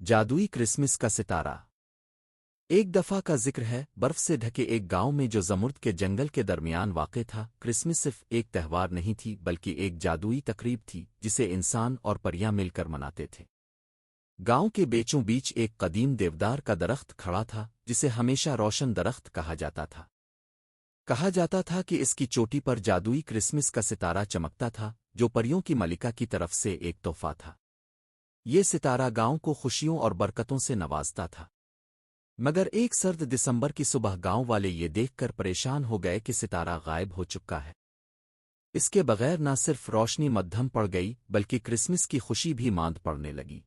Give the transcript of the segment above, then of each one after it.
جادوئی Christmas کا ستارہ۔ ایک دفعہ کا ذکر ہے، برف سے ڈھکے ایک گاؤں میں جو زمرد کے جنگل کے درمیان واقع تھا۔ کرسمس صرف ایک تہوار نہیں تھی بلکہ ایک جادوئی تقریب تھی جسے انسان اور پریاں مل کر مناتے تھے۔ گاؤں کے بیچوں بیچ ایک قدیم دیودار کا درخت کھڑا تھا جسے ہمیشہ روشن درخت کہا جاتا تھا۔ کہا جاتا تھا کہ اس کی چوٹی پر جادوئی کرسمس کا ستارہ چمکتا تھا جو پریوں کی ملکہ کی طرف سے ایک تحفہ تھا۔ یہ ستارہ گاؤں کو خوشیوں اور برکتوں سے نوازتا تھا۔ مگر ایک سرد دسمبر کی صبح گاؤں والے یہ دیکھ کر پریشان ہو گئے کہ ستارہ غائب ہو چکا ہے۔ اس کے بغیر نہ صرف روشنی مدھم پڑ گئی بلکہ کرسمس کی خوشی بھی ماند پڑنے لگی۔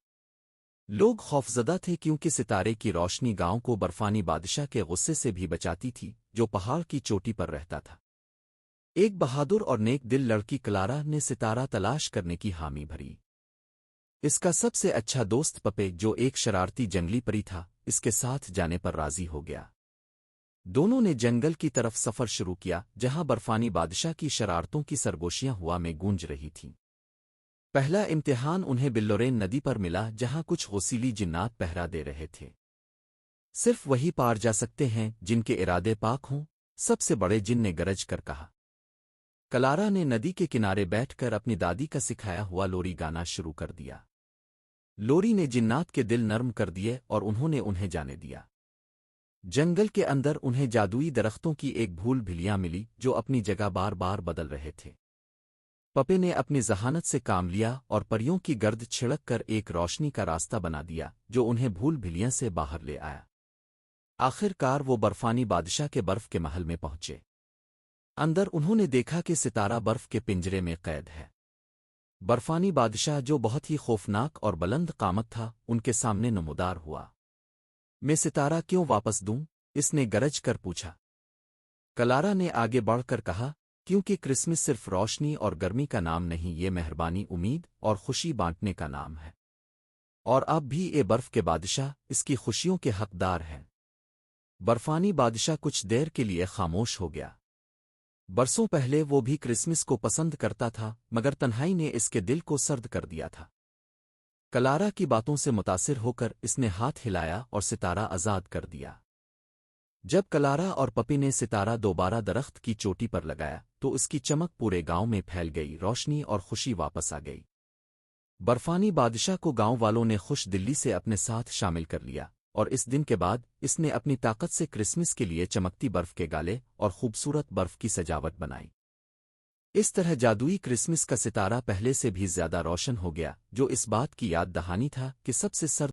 لوگ خوفزدہ تھے کیونکہ ستارے کی روشنی گاؤں کو برفانی بادشاہ کے غصے سے بھی بچاتی تھی جو پہاڑ کی چوٹی پر رہتا تھا۔ ایک بہادر اور نیک دل لڑکی کلارا نے ستارہ تلاش کرنے کی حامی بھری۔ اس کا سب سے اچھا دوست پپے جو ایک شرارتی جنگلی پری تھا اس کے ساتھ جانے پر راضی ہو گیا۔ دونوں نے جنگل کی طرف سفر شروع کیا جہاں برفانی بادشاہ کی شرارتوں کی سرگوشیاں ہوا میں گونج رہی تھیں۔ پہلا امتحان انہیں بلورین ندی پر ملا جہاں کچھ غسیلی جنات پہرا دے رہے تھے۔ صرف وہی پار جا سکتے ہیں جن کے ارادے پاک ہوں، سب سے بڑے جن نے گرج کر کہا۔ کلارا نے ندی کے کنارے بیٹھ کر اپنی دادی کا سکھایا ہوا لوری گانا شروع کر دیا۔ لوری نے جنات کے دل نرم کر دیے اور انہیں جانے دیا۔ جنگل کے اندر انہیں جادوئی درختوں کی ایک بھول بھلیاں ملی جو اپنی جگہ بار بار بدل رہے تھے۔ پپے نے اپنی ذہانت سے کام لیا اور پریوں کی گرد چھڑک کر ایک روشنی کا راستہ بنا دیا جو انہیں بھول بھلیاں سے باہر لے آیا۔ آخر کار وہ برفانی بادشاہ کے برف کے محل میں پہنچے۔ اندر انہوں نے دیکھا کہ ستارہ برف کے پنجرے میں قید ہے۔ برفانی بادشاہ جو بہت ہی خوفناک اور بلند قامت تھا ان کے سامنے نمودار ہوا۔ میں ستارہ کیوں واپس دوں؟ اس نے گرج کر پوچھا۔ کلارا نے آگے بڑھ کر کہا، کیونکہ کرسمس صرف روشنی اور گرمی کا نام نہیں، یہ مہربانی، امید اور خوشی بانٹنے کا نام ہے۔ اور اب بھی اے برف کے بادشاہ اس کی خوشیوں کے حقدار ہیں۔ برفانی بادشاہ کچھ دیر کے لیے خاموش ہو گیا۔ برسوں پہلے وہ بھی کرسمس کو پسند کرتا تھا مگر تنہائی نے اس کے دل کو سرد کر دیا تھا۔ کلارا کی باتوں سے متاثر ہو کر اس نے ہاتھ ہلایا اور ستارہ آزاد کر دیا۔ جب کلارا اور پپی نے ستارہ دوبارہ درخت کی چوٹی پر لگایا تو اس کی چمک پورے گاؤں میں پھیل گئی، روشنی اور خوشی واپس آ گئی۔ برفانی بادشاہ کو گاؤں والوں نے خوش دلی سے اپنے ساتھ شامل کر لیا اور اس دن کے بعد اس نے اپنی طاقت سے کرسمس کے لیے چمکتی برف کے گالے اور خوبصورت برف کی سجاوٹ بنائی۔ اس طرح جادوئی کرسمس کا ستارہ پہلے سے بھی زیادہ روشن ہو گیا جو اس بات کی یاد دہانی تھا کہ سب سے سرد